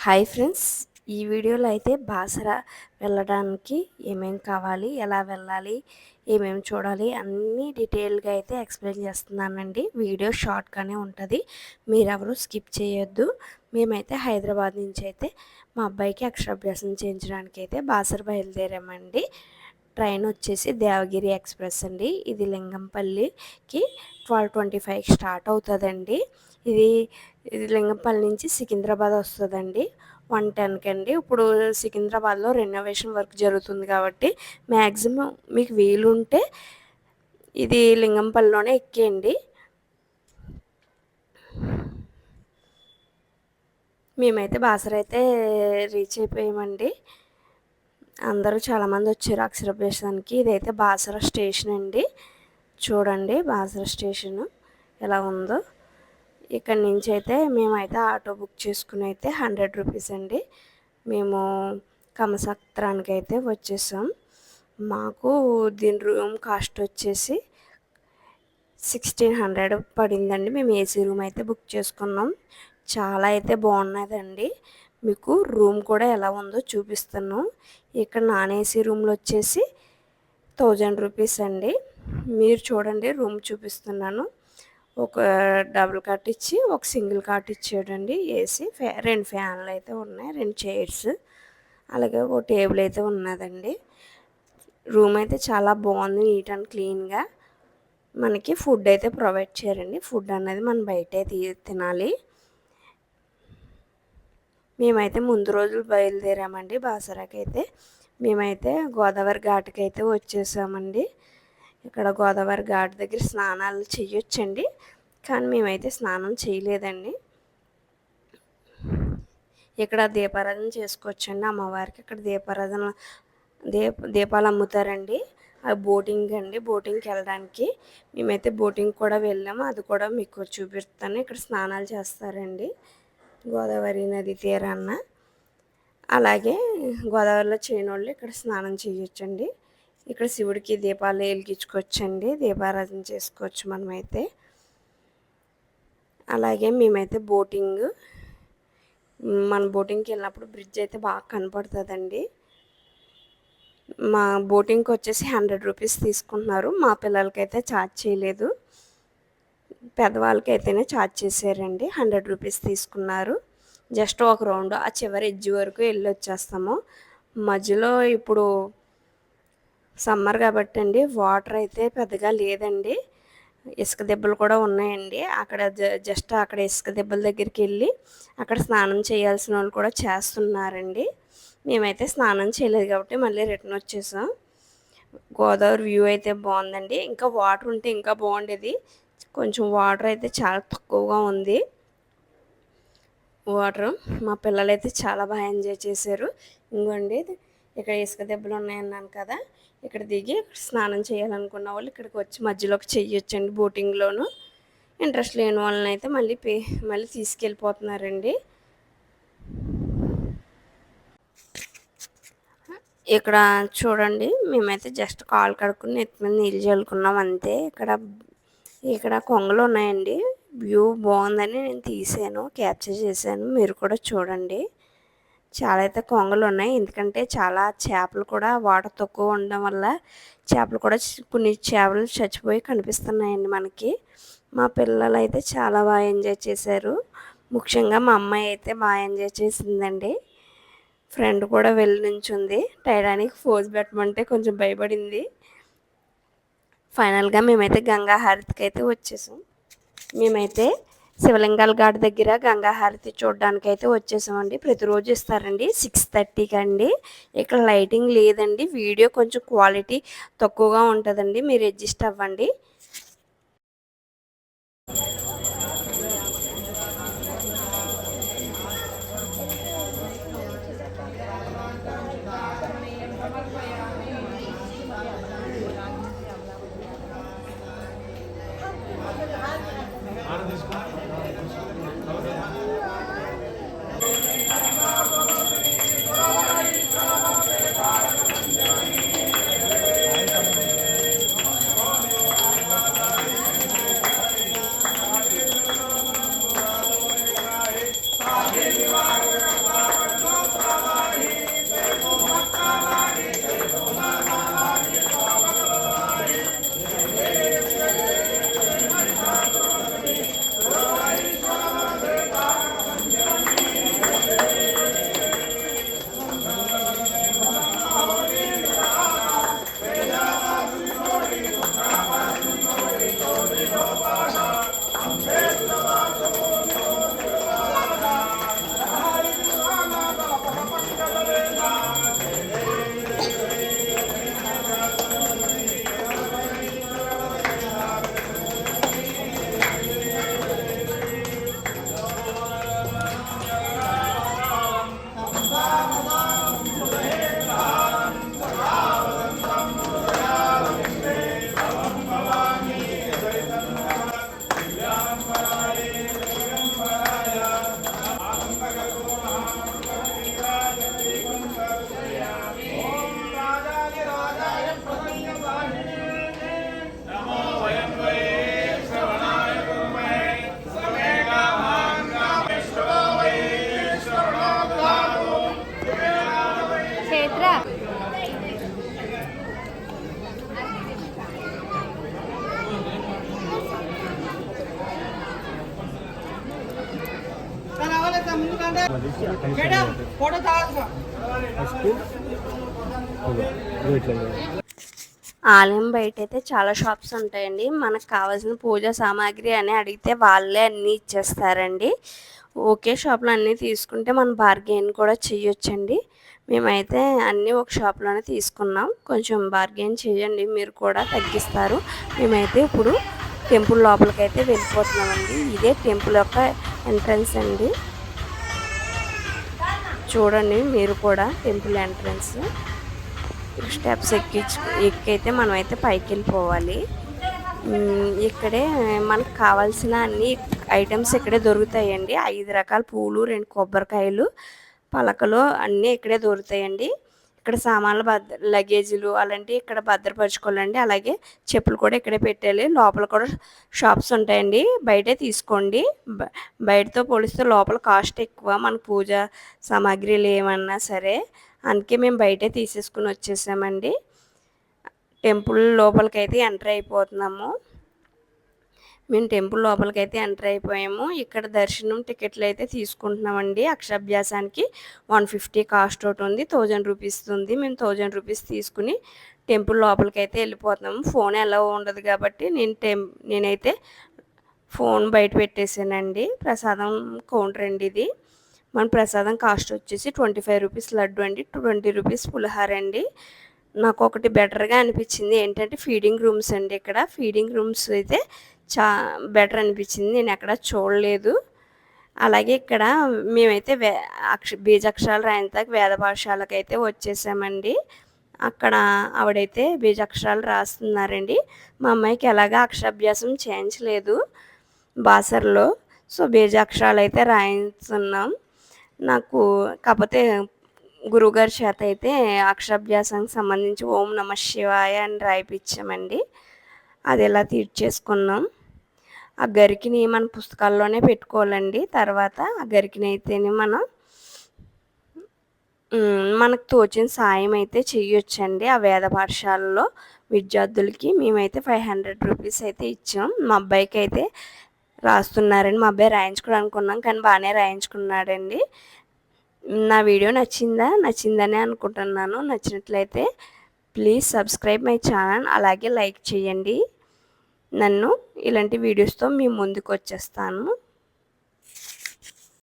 Hi friends, ఈ వీడియోలో అయితే బాసర వెళ్ళడానికి ఏమేం కావాలి, ఎలా వెళ్ళాలి, ఏమేమి చూడాలి అన్నీ డీటెయిల్గా అయితే ఎక్స్ప్లెయిన్ చేస్తున్నానండి. వీడియో షార్ట్గానే ఉంటుంది, మీరెవరు స్కిప్ చేయొద్దు. మేమైతే హైదరాబాద్ నుంచి అయితే మా అబ్బాయికి అక్షరాభ్యాసం చేయించడానికి అయితే బాసర బయలుదేరామండి. ట్రైన్ వచ్చేసి దేవగిరి ఎక్స్ప్రెస్ అండి. ఇది లింగంపల్లికి 12:25 స్టార్ట్ అవుతుందండి. ఇది లింగంపల్లి నుంచి సికింద్రాబాద్ వస్తుందండి 1:10కి అండి. ఇప్పుడు సికింద్రాబాద్లో రెనోవేషన్ వర్క్ జరుగుతుంది కాబట్టి మ్యాక్సిమం మీకు వీలుంటే ఇది లింగంపల్లిలోనే ఎక్కేయండి. మేమైతే బాసర అయితే రీచ్ అయిపోయామండి. అందరూ చాలామంది వచ్చారు అక్షరాభ్యాసానికి. ఇదైతే బాసర స్టేషన్ అండి. చూడండి బాసర స్టేషను ఎలా ఉందో. ఇక్కడ నుంచి అయితే మేమైతే ఆటో బుక్ చేసుకుని అయితే 100 రూపీస్ అండి. మేము కమసత్రానికి అయితే వచ్చేసాం. మాకు దీని రూమ్ కాస్ట్ వచ్చేసి 1600 పడిందండి. మేము ఏసీ రూమ్ అయితే బుక్ చేసుకున్నాం. చాలా అయితే బాగున్నదండి. మీకు రూమ్ కూడా ఎలా ఉందో చూపిస్తాను. ఇక్కడ నాన్ ఏసీ రూమ్లో వచ్చేసి 1000 రూపీస్ అండి. మీరు చూడండి, రూమ్ చూపిస్తున్నాను. ఒక డబుల్ కాట్ ఇచ్చి ఒక సింగిల్ కాట్ ఇచ్చాడండి. ఏసీ 2 ఫ్యాన్లు అయితే ఉన్నాయి, 2 చైర్స్, అలాగే ఒక టేబుల్ అయితే ఉన్నదండి. రూమ్ అయితే చాలా బాగుంది, నీట్ అండ్ క్లీన్గా. మనకి ఫుడ్ అయితే ప్రొవైడ్ చేయారండి. ఫుడ్ అనేది మనం బయటే తినాలి. మేమైతే ముందు రోజులు బయలుదేరామండి బాసరాకి అయితే. మేమైతే గోదావరి ఘాట్కి అయితే వచ్చేసామండి. ఇక్కడ గోదావరి ఘాట్ దగ్గర స్నానాలు చేయొచ్చండి, కానీ మేమైతే స్నానం చేయలేదండి. ఇక్కడ దీపారాధన చేసుకోవచ్చండి అమ్మవారికి. ఇక్కడ దీపాలు అమ్ముతారండి. అది బోటింగ్ అండి. బోటింగ్కి వెళ్ళడానికి మేమైతే బోటింగ్ కూడా వెళ్ళాము. అది కూడా మీకు చూపిస్తాను. ఇక్కడ స్నానాలు చేస్తారండి గోదావరి నది తీరాన. అలాగే గోదావరిలో చేయనోళ్ళు ఇక్కడ స్నానం చేయొచ్చండి. ఇక్కడ శివుడికి దీపాలు వెలిగించుకోవచ్చండి, దీపారాధన చేసుకోవచ్చు మనమైతే. అలాగే మేమైతే మన బోటింగ్కి వెళ్ళినప్పుడు బ్రిడ్జ్ అయితే బాగా కనపడుతుందండి. మా బోటింగ్కి వచ్చేసి 100 రూపీస్ తీసుకుంటున్నారు. మా పిల్లలకైతే ఛార్జ్ చేయలేదు, పెద్దవాళ్ళకైతేనే ఛార్జ్ చేశారండి. 100 రూపీస్ తీసుకున్నారు. జస్ట్ ఒక రౌండ్ ఆ చివరి ఎడ్జ్ వరకు వెళ్ళి వచ్చేస్తాము. మధ్యలో ఇప్పుడు సమ్మర్ కాబట్టి అండి వాటర్ అయితే పెద్దగా లేదండి. ఇసుక దెబ్బలు కూడా ఉన్నాయండి. అక్కడ జస్ట్ అక్కడ ఇసుక దెబ్బల దగ్గరికి వెళ్ళి అక్కడ స్నానం చేయాల్సిన వాళ్ళు కూడా చేస్తున్నారండి. మేమైతే స్నానం చేయలేదు కాబట్టి మళ్ళీ రిటర్న్ వచ్చేసాం. గోదావరి వ్యూ అయితే బాగుందండి. ఇంకా వాటర్ ఉంటే ఇంకా బాగుండేది. కొంచెం వాటర్ అయితే చాలా తక్కువగా ఉంది. మా పిల్లలైతే చాలా బాగా ఎంజాయ్ చేశారు. ఇంకోండి ఇక్కడ ఇసుక దెబ్బలు ఉన్నాయన్నాను కదా, ఇక్కడ దిగి స్నానం చేయాలనుకున్న వాళ్ళు ఇక్కడికి వచ్చి మధ్యలోకి చెయ్యొచ్చండి. బోటింగ్లోను ఇంట్రెస్ట్ లేని వాళ్ళని అయితే మళ్ళీ తీసుకెళ్ళిపోతున్నారండి. ఇక్కడ చూడండి, మేమైతే జస్ట్ కాలు కడుక్కుని నెత్తి మీద నీళ్ళు చల్లుకున్నాం అంతే. ఇక్కడ కొంగలు ఉన్నాయండి. వ్యూ బాగుందని నేను తీసాను, క్యాప్చర్ చేశాను. మీరు కూడా చూడండి. చాలా అయితే కొంగలు ఉన్నాయి, ఎందుకంటే చాలా చేపలు కూడా వాటర్ తక్కువ ఉండడం వల్ల కొన్ని చేపలు చచ్చిపోయి కనిపిస్తున్నాయండి మనకి. మా పిల్లలు అయితే చాలా బాగా ఎంజాయ్ చేశారు. ముఖ్యంగా మా అమ్మాయి అయితే బాగా ఎంజాయ్ చేసిందండి. ఫ్రెండ్ కూడా వెళ్ళి నుంచుంది. టైడానికి ఫోజ్ పెట్టమంటే కొంచెం భయపడింది. ఫైనల్గా మేమైతే గంగా హారతికి అయితే వచ్చేసాం. మేమైతే శివలింగాల ఘాట్ దగ్గర గంగా హారతి చూడడానికి అయితే వచ్చేసామండి. ప్రతిరోజు ఇస్తారండి 6:30కి అండి. ఇక్కడ లైటింగ్ లేదండి, వీడియో కొంచెం క్వాలిటీ తక్కువగా ఉంటుందండి, మీరు అడ్జస్ట్ అవ్వండి. తీసి అక్కడ ఫస్ట్ ఇట్లా ఆలయం బయట అయితే చాలా షాప్స్ ఉంటాయండి. మనకు కావాల్సిన పూజా సామాగ్రి అని అడిగితే వాళ్ళే అన్నీ ఇచ్చేస్తారండి. ఒకే షాప్లో అన్నీ తీసుకుంటే మనం బార్గెయిన్ కూడా చేయొచ్చండి. మేమైతే అన్నీ ఒక షాప్లోనే తీసుకున్నాం. కొంచెం బార్గెయిన్ చేయండి, మీరు కూడా తగ్గిస్తారు. మేమైతే ఇప్పుడు టెంపుల్ లోపలికైతే వెళ్ళిపోతున్నామండి. ఇదే టెంపుల్ యొక్క ఎంట్రన్స్ అండి. చూడండి మీరు కూడా టెంపుల్ ఎంట్రన్స్. స్టెప్స్ ఎక్కైతే మనమైతే పైకి వెళ్ళిపోవాలి. ఇక్కడే మనకు కావాల్సిన అన్ని ఐటమ్స్ ఇక్కడే దొరుకుతాయండి. 5 రకాల పూలు, 2 కొబ్బరికాయలు, పలకలు అన్నీ ఇక్కడే దొరుకుతాయండి. ఇక్కడ సామాన్లు లగేజీలు అలాంటివి ఇక్కడ భద్రపరచుకోవాలండి. అలాగే చెప్పులు కూడా ఇక్కడే పెట్టాలి. లోపల కూడా షాప్స్ ఉంటాయండి. బయటే తీసుకోండి. బయటతో పోలిస్తే లోపల కాస్ట్ ఎక్కువ. మన పూజ సామాగ్రిలు ఏమన్నా సరే, అందుకే మేము బయటే తీసేసుకుని వచ్చేసామండి. టెంపుల్ లోపలికైతే ఎంటర్ అయిపోతున్నాము. మేము టెంపుల్ లోపలికైతే ఎంటర్ అయిపోయాము. ఇక్కడ దర్శనం టికెట్లు అయితే తీసుకుంటున్నామండి. అక్షరాభ్యాసానికి 150 కాస్ట్ ఒకటి ఉంది, 1000 రూపీస్ ఉంది. మేము 1000 రూపీస్ తీసుకుని టెంపుల్ లోపలికైతే వెళ్ళిపోతున్నాము. ఫోన్ ఎలా ఉండదు కాబట్టి నేనైతే ఫోన్ బయట పెట్టేసానండి. ప్రసాదం కౌంటర్ అండి ఇది. మన ప్రసాదం కాస్ట్ వచ్చేసి 25 రూపీస్ లడ్డు అండి, 20 రూపీస్ పులిహార అండి. నాకు ఒకటి బెటర్గా అనిపించింది ఏంటంటే ఫీడింగ్ రూమ్స్ అండి. ఇక్కడ ఫీడింగ్ రూమ్స్ అయితే బెటర్ అనిపించింది. నేను ఎక్కడ చూడలేదు. అలాగే ఇక్కడ మేమైతే బీజాక్షరాలు రాయంతాక వేద పాఠశాలకు అయితే వచ్చేసామండి. అక్కడ ఆవిడైతే బీజాక్షరాలు రాస్తున్నారండి. మా అమ్మాయికి ఎలాగా అక్షరాభ్యాసం చేయించలేదు బాసర్లో, సో బీజాక్షరాలు అయితే రాయిస్తున్నాం. నాకు కాకపోతే గురువుగారి చేత అయితే అక్షరాభ్యాసానికి సంబంధించి ఓం నమ శివాయ అని రాయిపించామండి. అది ఎలా తీర్చేసుకున్నాం. ఆ గరికిని మన పుస్తకాల్లోనే పెట్టుకోవాలండి. తర్వాత ఆ గరికిని అయితేనే మనకు తోచిన సాయం అయితే చెయ్యొచ్చండి. ఆ వేద పాఠశాలలో విద్యార్థులకి మేమైతే 500 రూపీస్ అయితే ఇచ్చాం. మా అబ్బాయికి అయితే రాస్తున్నారండి. మా అబ్బాయి రాయించుకోవడానుకున్నాం కానీ బాగానే రాయించుకున్నాడండి. నా వీడియో నచ్చిందని అనుకుంటున్నాను. నచ్చినట్లయితే ప్లీజ్ సబ్స్క్రైబ్ మై ఛానల్, అలాగే లైక్ చేయండి. నన్ను ఇలాంటి వీడియోస్తో మీ ముందుకు వచ్చేస్తాను.